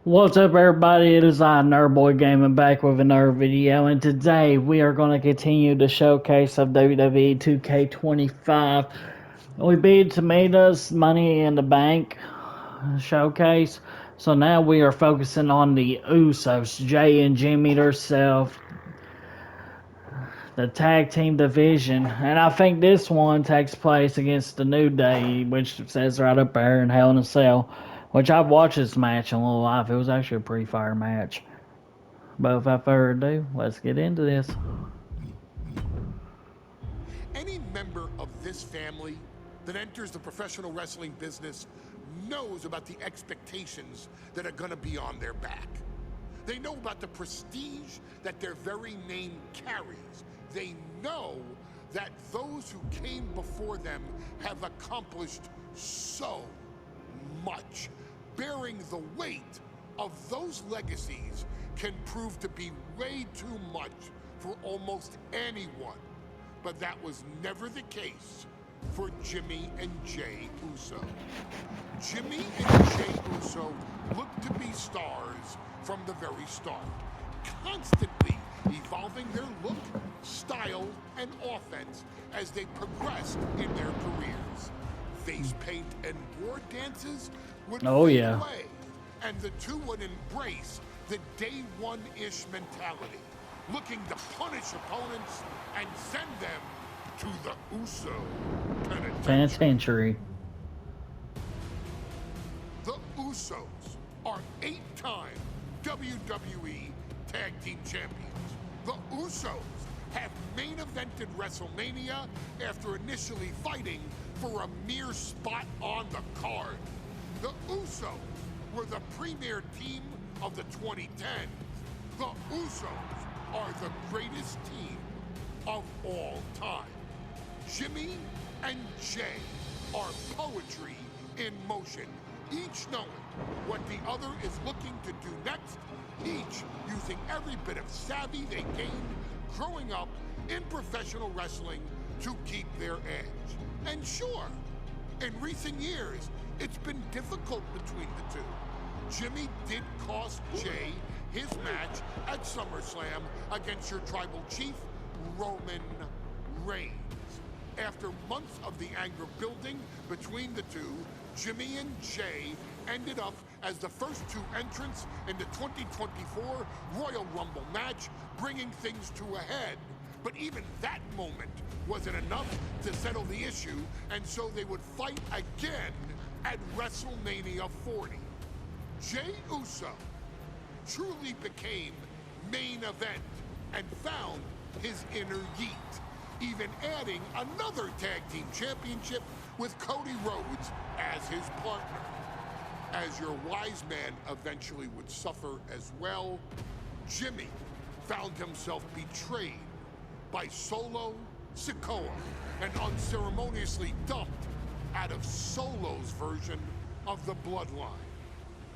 What's up, everybody? It is I, Nerdboy Gaming, back with another video, and today we are going to continue the showcase of WWE 2K25. We beat Tomatoes Money in the Bank showcase, so now we are focusing on the Usos, Jay and Jimmy themselves, the tag team division, and I think this one takes place against the New Day, which says right up there in Hell in a Cell, which I've watched this match in real life. It was actually a pretty fire match. But without further ado, let's get into this. Any member of this family that enters the professional wrestling business knows about the expectations that are going to be on their back. They know about the prestige that their very name carries. They know that those who came before them have accomplished so much. Bearing the weight of those legacies can prove to be way too much for almost anyone. But that was never the case for Jimmy and Jay Uso. Jimmy and Jay Uso looked to be stars from the very start, constantly evolving their look, style, and offense as they progressed in their careers. Face paint and war dances would fade away, and the two would embrace the day one-ish mentality, looking to punish opponents and send them to the Uso Penitentiary. The Usos are 8-time WWE Tag Team Champions. The Usos have main evented WrestleMania after initially fighting for a mere spot on the card. The Usos were the premier team of the 2010s. The Usos are the greatest team of all time. Jimmy and Jay are poetry in motion, each knowing what the other is looking to do next, each using every bit of savvy they gained growing up in professional wrestling to keep their edge. And sure, in recent years, it's been difficult between the two. Jimmy did cost Jay his match at SummerSlam against your tribal chief, Roman Reigns. After months of the anger building between the two, Jimmy and Jay ended up as the first two entrants in the 2024 Royal Rumble match, bringing things to a head. But even that moment wasn't enough to settle the issue, and so they would fight again at WrestleMania 40. Jay Uso truly became main event and found his inner yeet, even adding another tag team championship with Cody Rhodes as his partner. As your wise man eventually would suffer as well, Jimmy found himself betrayed by Solo Sikoa and unceremoniously dumped out of Solo's version of the Bloodline.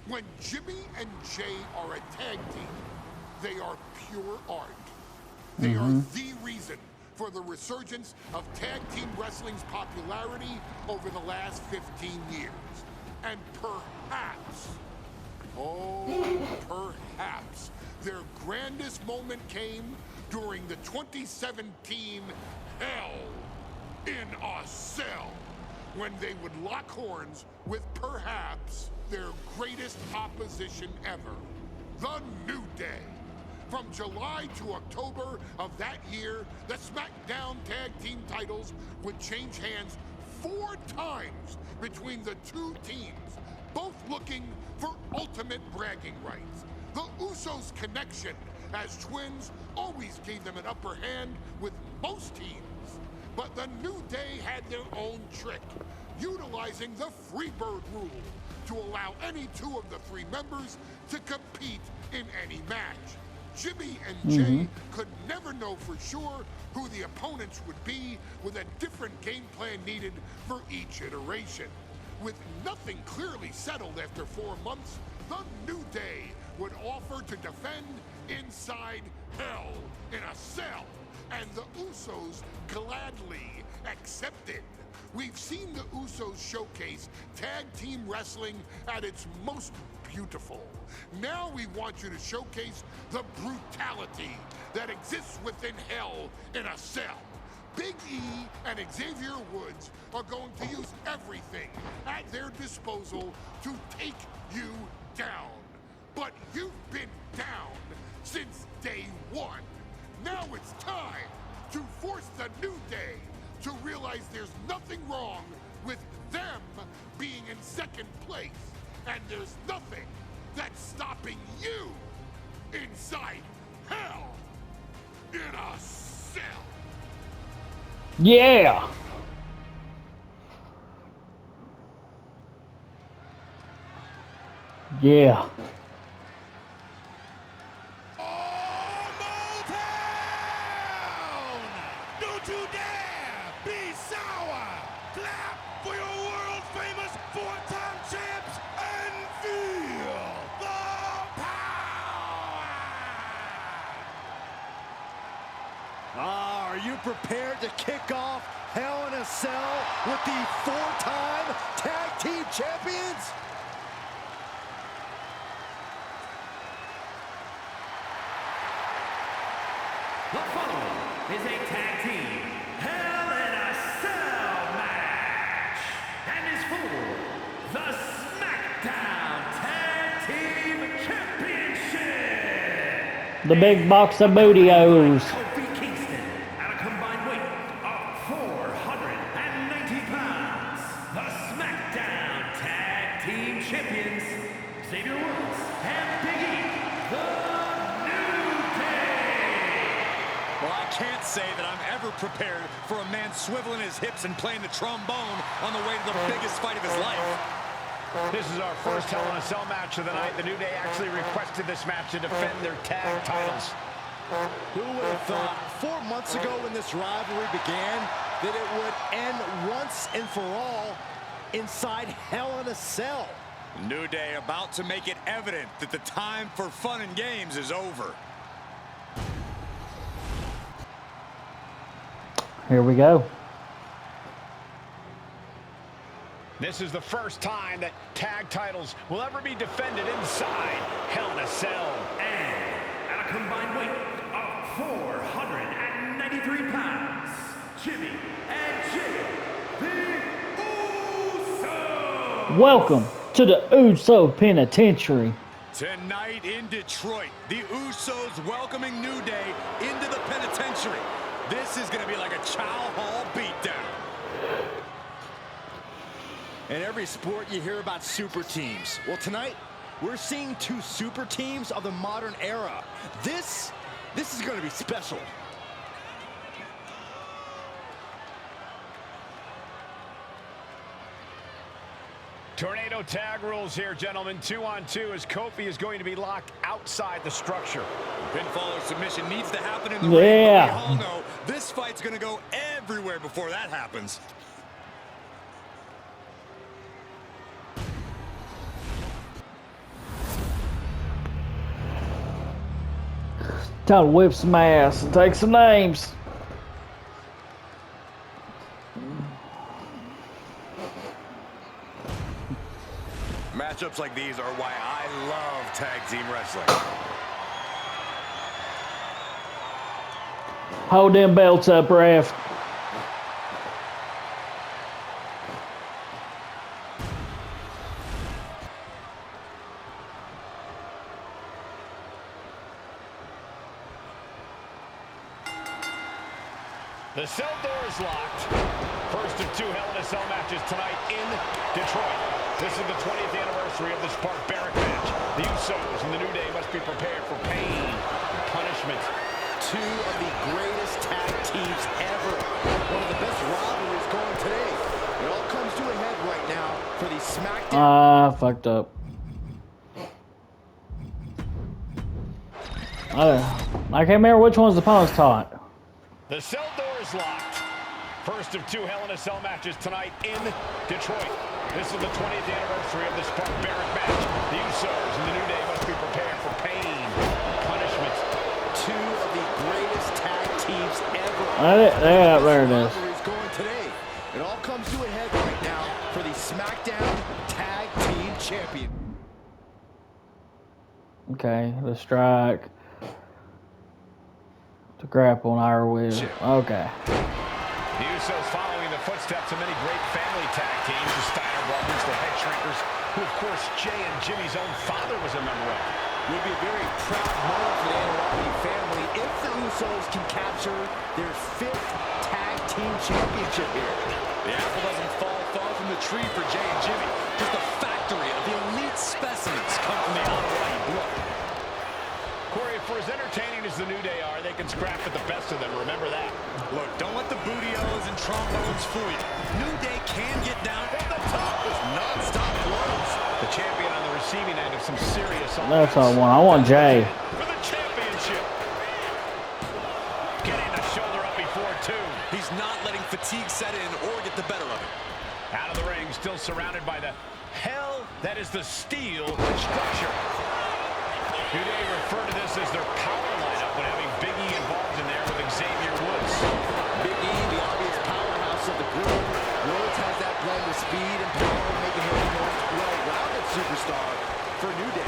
When Jimmy and Jay are a tag team, they are pure art. They are the reason for the resurgence of tag team wrestling's popularity over the last 15 years. And perhaps, perhaps, their grandest moment came during the 2017 Hell in a Cell, when they would lock horns with perhaps their greatest opposition ever, the New Day. From July to October of that year, the SmackDown Tag Team titles would change hands 4 times between the two teams, both looking for ultimate bragging rights. The Usos' connection as twins always gave them an upper hand with most teams. But the New Day had their own trick, utilizing the Freebird rule to allow any two of the 3 members to compete in any match. Jimmy and Jay could never know for sure who the opponents would be, with a different game plan needed for each iteration. With nothing clearly settled after 4 months, the New Day would offer to defend inside Hell in a Cell, and the Usos gladly accepted. We've seen the Usos showcase tag team wrestling at its most beautiful. Now we want you to showcase the brutality that exists within Hell in a Cell. Big E and Xavier Woods are going to use everything at their disposal to take you down. But you've been down since day one. Now it's time to force the New Day to realize there's nothing wrong with them being in second place. And there's nothing that's stopping you inside Hell in a Cell. Yeah. Yeah. Don't you dare be sour! Clap for your world-famous four-time champs and feel the power! Are you prepared to kick off Hell in a Cell with the four-time tag team champions? The following is a tag team Hell in a Cell match and is for the SmackDown Tag Team Championship. The big box of bootios. Kofi Kingston at a combined weight of 490 pounds. The SmackDown Tag Team Champions, Xavier Woods and Big E, the Well, I can't say that I'm ever prepared for a man swiveling his hips and playing the trombone on the way to the biggest fight of his life. This is our first Hell in a Cell match of the night. The New Day actually requested this match to defend their tag titles. Who would have thought 4 months ago when this rivalry began that it would end once and for all inside Hell in a Cell? New Day about to make it evident that the time for fun and games is over. Here we go. This is the first time that tag titles will ever be defended inside Hell in a Cell. And at a combined weight of 493 pounds, Jimmy and Jay, the Usos. Welcome to the Uso Penitentiary. Tonight in Detroit, the Usos welcoming New Day into the penitentiary. This is going to be like a Chow Hall beatdown. In every sport, you hear about super teams. Well, tonight, we're seeing two super teams of the modern era. This is going to be special. Tornado tag rules here, gentlemen. 2-on-2 as Kofi is going to be locked outside the structure. Pinfall or submission needs to happen in the ring, but we all know this fight's going to go everywhere before that happens. Time to whip some ass and take some names. Matchups like these are why I love tag team wrestling. Hold them belts up, ref. The cell door is locked. First of two Hell in a Cell matches tonight in Detroit. This is the 20th anniversary of this barbaric match. The Usos and the New Day must be prepared for pain and punishment. Two of the greatest tag teams ever. One of the best rivalries going today. It all comes to a head right now for the SmackDown. Fucked up. I can't remember which one's the opponent's taunt. The cell door is locked. First of two Hell in a Cell matches tonight in Detroit. This is the 20th anniversary of this barbaric match. The Usos and the New Day must be prepared for pain and punishment. Two of the greatest tag teams ever. Yeah, there it is. Going today. It all comes to a head right now for the SmackDown Tag Team Champion. Okay, the strike. To grapple and our will. Okay. The Usos following the footsteps of many great family tag teams, the Steiner brothers, the Head Shrinkers, who of course Jay and Jimmy's own father was a member of. Would be a very proud moment for the Andrade family if the Usos can capture their 5th tag team championship here. The apple doesn't fall far from the tree for Jay and Jimmy. Just a factory of the elite specimens come from the Andrade blood. Corey, for as entertaining as the New Day are, they can scrap at the best of them. Remember that. Look, don't let the bootios and trombones fool you. New Day can get down from the top with non-stop blows. The champion on the receiving end of some serious That's all I want. I want Jay. for the championship. Getting the shoulder up before 2. He's not letting fatigue set in or get the better of it. Out of the ring, still surrounded by the hell that is the steel structure. New Day refer to this as their power lineup when having Big E involved in there with Xavier Woods. Big E, the obvious powerhouse of the group. Woods has that blend of speed and power, making him a more well-rounded superstar for New Day.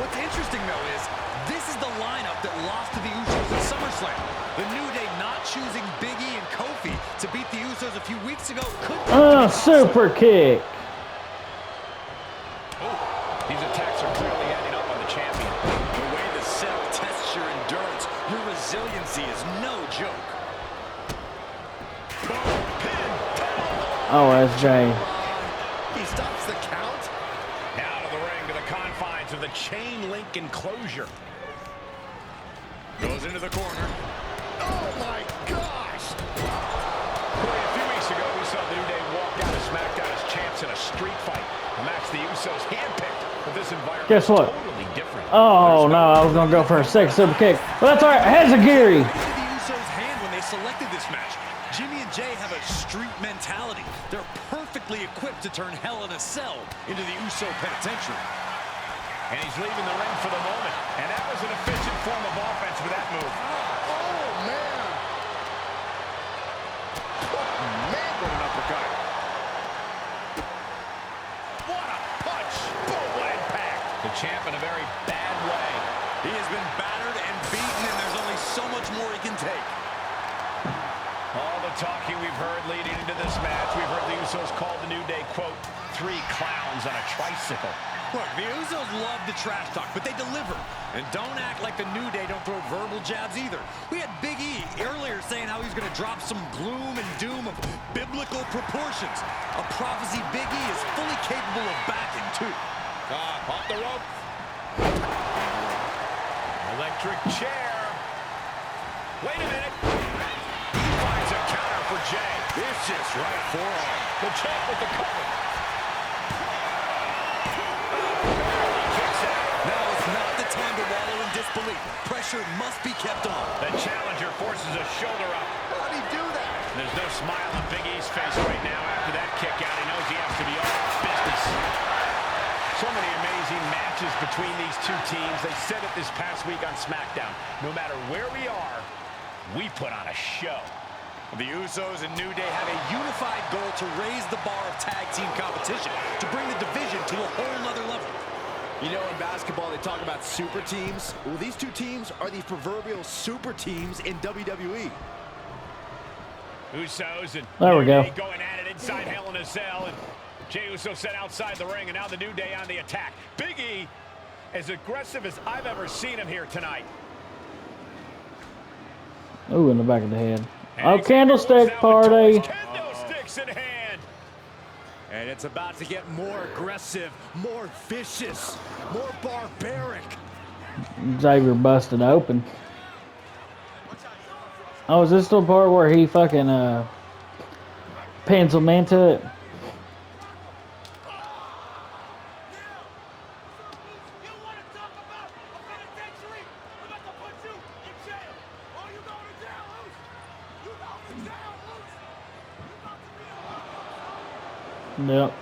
What's interesting, though, is this is the lineup that lost to the Usos at SummerSlam. The New Day not choosing Big E and Kofi to beat the Usos a few weeks ago could be Super kick. These attacks are clearly adding up on the champion. the way the cell tests your endurance. Your resiliency is no joke. Oh, that's Jay. He stops the count. Out of the ring to the confines of the chain link enclosure. Goes into the corner. Oh my gosh! Corey, a few weeks ago, we saw the New Day walk out of SmackDown as champs in a street fight. A match the Usos handpicked, but this environment Guess what? is totally different. Oh, no, I was going to go for a 6 super kick. Well, that's all right. Hezagiri. The Usos' hand when they selected this match. Jimmy and Jay have a street mentality. They're perfectly equipped to turn Hell in a Cell into the Uso penitentiary. And he's leaving the ring for the moment. And that was an efficient form of offense with that move. Oh man! Man, what an uppercut. What a punch. Boom, what impact. The champ in a very bad way. He has been battered and beaten, and there's only so much more he can take. All the talking we've heard leading into this match, we've heard the Usos call the New Day, quote, 3 clowns on a tricycle. Look, the Usos love the trash talk, but they deliver. And don't act like the New Day don't throw verbal jabs either. We had Big E earlier saying how he's going to drop some gloom and doom of biblical proportions. A prophecy Big E is fully capable of backing, too. Off the rope. Electric chair. Wait a minute. He finds a counter for Jay. Vicious right forearm. The champ with the cover. Now is not the time to wallow in disbelief. Pressure must be kept on. The challenger forces a shoulder up. How did he do that? There's no smile on Big E's face right now after that kick out. He knows he has to be all business. So many amazing matches between these two teams. They said it this past week on SmackDown. No matter where we are, we put on a show. The Usos and New Day have a unified goal to raise the bar of tag team competition, to bring the division to a whole nother level. You know, in basketball, they talk about super teams. Well, these two teams are the proverbial super teams in WWE. Usos and There we New go. Day going at it inside Hell in a Cell. And Jey Uso set outside the ring, and now the New Day on the attack. Big E, as aggressive as I've ever seen him here tonight. Ooh, in the back of the head. And Oh, he's candlestick now party. with candlesticks in hand. And it's about to get more aggressive, more vicious, more barbaric. Xavier busted open. Oh, is this the part where he fucking pins him into it? Yep.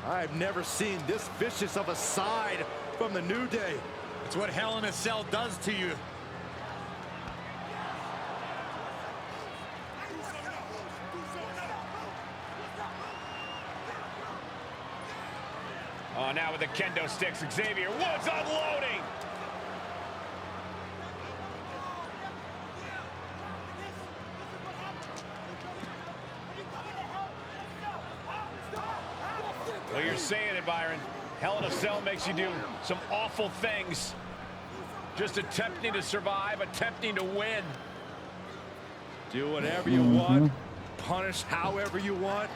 I've never seen this vicious of a side from the New Day. It's what Hell in a Cell does to you. Oh, now with the kendo sticks, Xavier Woods unloading. Well, you're saying it, Byron. Hell in a Cell makes you do some awful things. Just attempting to survive, attempting to win. Do whatever you want. Punish however you want.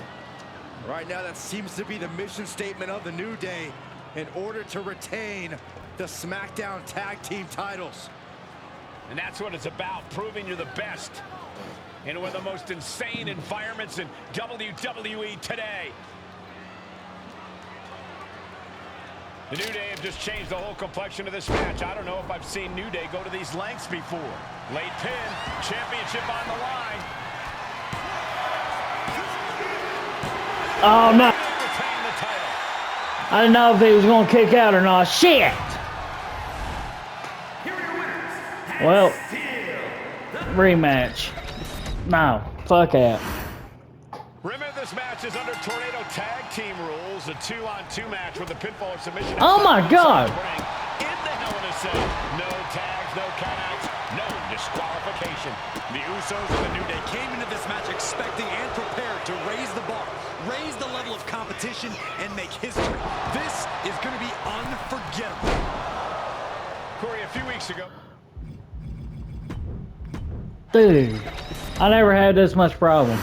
Right now, that seems to be the mission statement of the New Day in order to retain the SmackDown Tag Team titles. And that's what it's about, proving you're the best in one of the most insane environments in WWE today. The New Day have just changed the whole complexion of this match. I don't know if I've seen New Day go to these lengths before. Late pin, championship on the line. Oh, no. I didn't know if he was going to kick out or not. Shit! Well, rematch. No, fuck out. Remember, this match is under Tornado Tag Team rules. A 2-on-2 match with a pinfall or submission. Oh my God! In the Hell in a Cell. No tags, no countouts, no disqualification. The Usos and the New Day came into this match expecting and prepared to raise the bar, raise the level of competition, and make history. This is going to be unforgettable. Corey, a few weeks ago. Dude, I never had this much problem.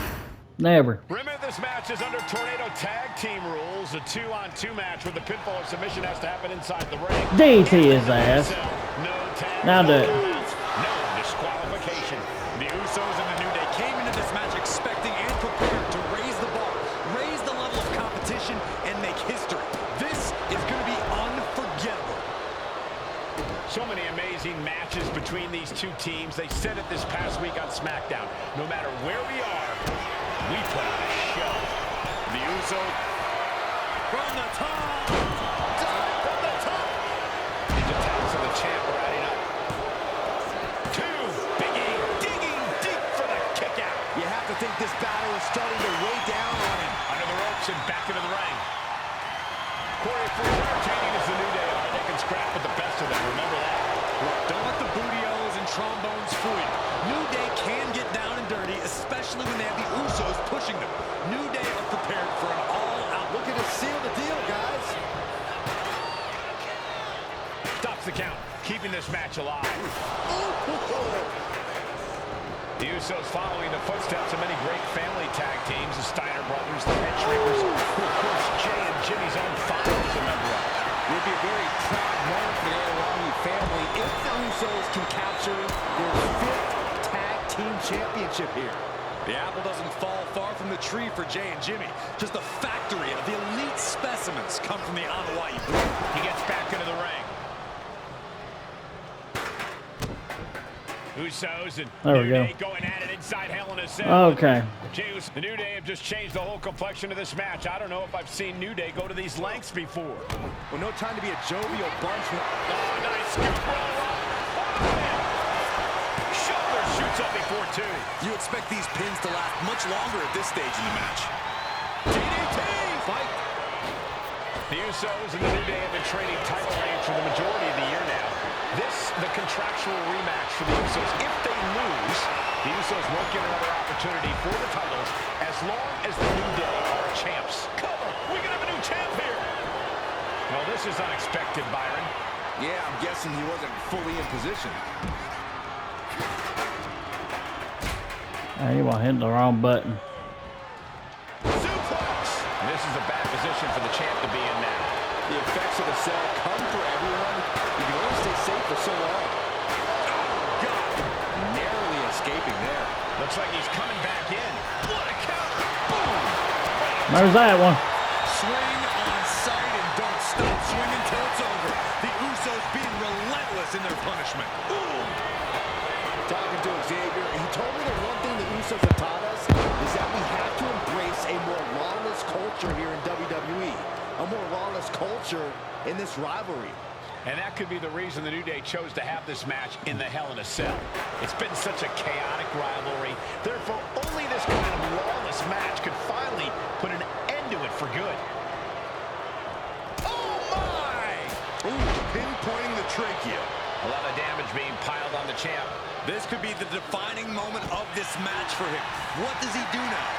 Never. Remember, this match is under Tornado Tag Team rules. A 2-on-2 match with the pinfall or submission has to happen inside the ring. DT his ass. No tags, Now do it. no disqualification. The Usos and the New Day came into this match expecting and prepared to raise the bar, raise the level of competition, and make history. This is going to be unforgettable. So many amazing matches between these two teams. They said it this past week on SmackDown. No matter where we are, we put on a show. The Usos from the top. From the top. These attacks of the champ are adding up. Two. Big E digging deep for the kick out. You have to think this battle is starting to weigh down on him. Under the ropes and back into the ring. Corey, for as entertaining as the New Day are, they can scrap with the best of them. Remember that. Don't let the booty-o's and trombones fool you. New Day can get down and dirty, especially when they have the Usos pushing them. New Day are prepared for an all-out. Looking to seal the deal, guys. Stops the count, keeping this match alive. The Usos following the footsteps of many great family tag teams, the Steiner brothers, the Hedge Reapers, who of course Jay and Jimmy's own father was a member of. It would be a very proud moment for the Alani family if the Usos can capture their 5th tag team championship here. The apple doesn't fall far from the tree for Jay and Jimmy. Just a factory of the elite specimens come from the Anoa'i group. He gets back into the ring. Usos and There we New go. Day going at it inside Hell in a Cell. Okay. The New Day have just changed the whole complexion of this match. I don't know if I've seen New Day go to these lengths before. Well, no time to be a jovial bunch. Oh, nice scoop roll up. Shoulder shoots up before two. You expect these pins to last much longer at this stage in the match. DDT! Fight! The Usos and the New Day have been trading title reigns for the majority of the year now. This, the contractual rematch for the Usos. If they lose, the Usos won't get another opportunity for the titles as long as the New Day are champs. Cover! We can have a new champ here! Well, this is unexpected, Byron. Yeah, I'm guessing he wasn't fully in position. You want to hit the wrong button. Suplex! This is a bad position for the champ to be in now. The effects of the cell come for everyone. You can only stay safe for so long. Oh, God. Narrowly escaping there. Looks like he's coming back in. What a counter! Boom! There's that one. Swing on sight and don't stop swinging till it's over. The Usos being relentless in their punishment. Boom! Talking to Xavier, he told me that one thing the Usos have taught us is that we have to embrace a more lawless culture here in WWE. A more lawless culture in this rivalry. And that could be the reason the New Day chose to have this match in the Hell in a Cell. It's been such a chaotic rivalry. Therefore, only this kind of lawless match could finally put an end to it for good. Oh, my! Ooh, pinpointing the trachea. A lot of damage being piled on the champ. This could be the defining moment of this match for him. What does he do now?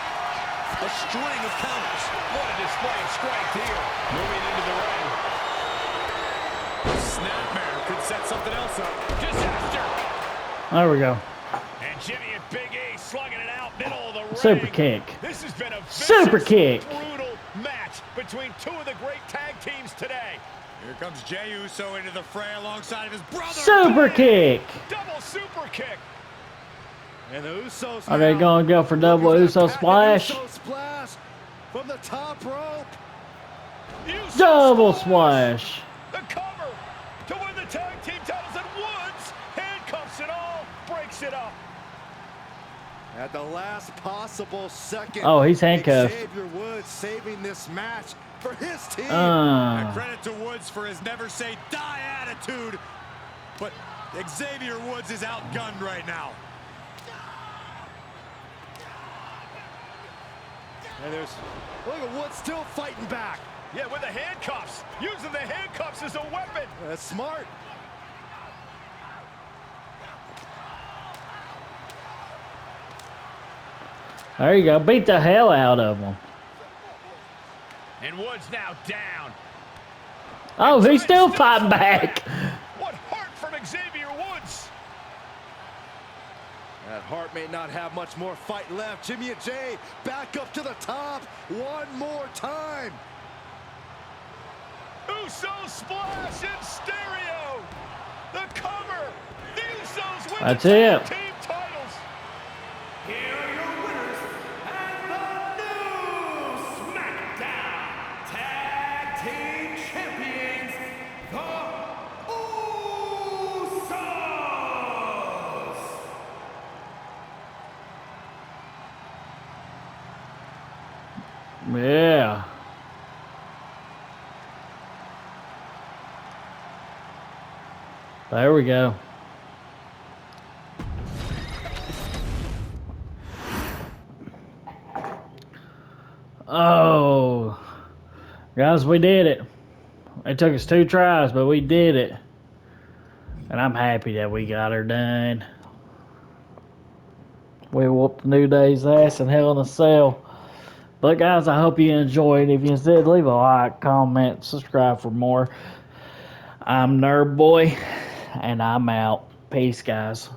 A string of counters. What a display of strength here. Moving into the ring. Snapmare could set something else up. Disaster. There we go. And Jimmy and Big E slugging it out middle of the ring. Super kick. This has been a Super vicious, kick. brutal match between two of the great tag teams today. Here comes Jey Uso into the fray alongside of his brother. Super kick. Double super kick. And the Usos Are they now going to go for double looking for Uso that splash? Uso splash from the top rope. Uso Double splash. The cover to win the tag team titles, and Woods handcuffs it all, breaks it up. At the last possible second. Oh, he's handcuffed. Xavier Woods saving this match for his team. And credit to Woods for his never say die attitude. But Xavier Woods is outgunned right now. And look at Woods still fighting back. Yeah, with the handcuffs. Using the handcuffs as a weapon. That's smart. There you go. Beat the hell out of them. And Woods now down. Oh, he's still fighting back. What heart from Xavier Woods. That Hart may not have much more fight left. Jimmy and Jey back up to the top one more time. Uso splash in stereo. The cover. The Usos win That's the tag it. team titles. Here are your winners and the new SmackDown Tag Team Champions, the Usos. Yeah. There we go. Oh, guys, we did it. It took us 2 tries, but we did it. And I'm happy that we got her done. We whooped New Day's ass in Hell in a Cell. But guys, I hope you enjoyed. If you did, leave a like, comment, subscribe for more. I'm Nerd Boy, and I'm out. Peace, guys.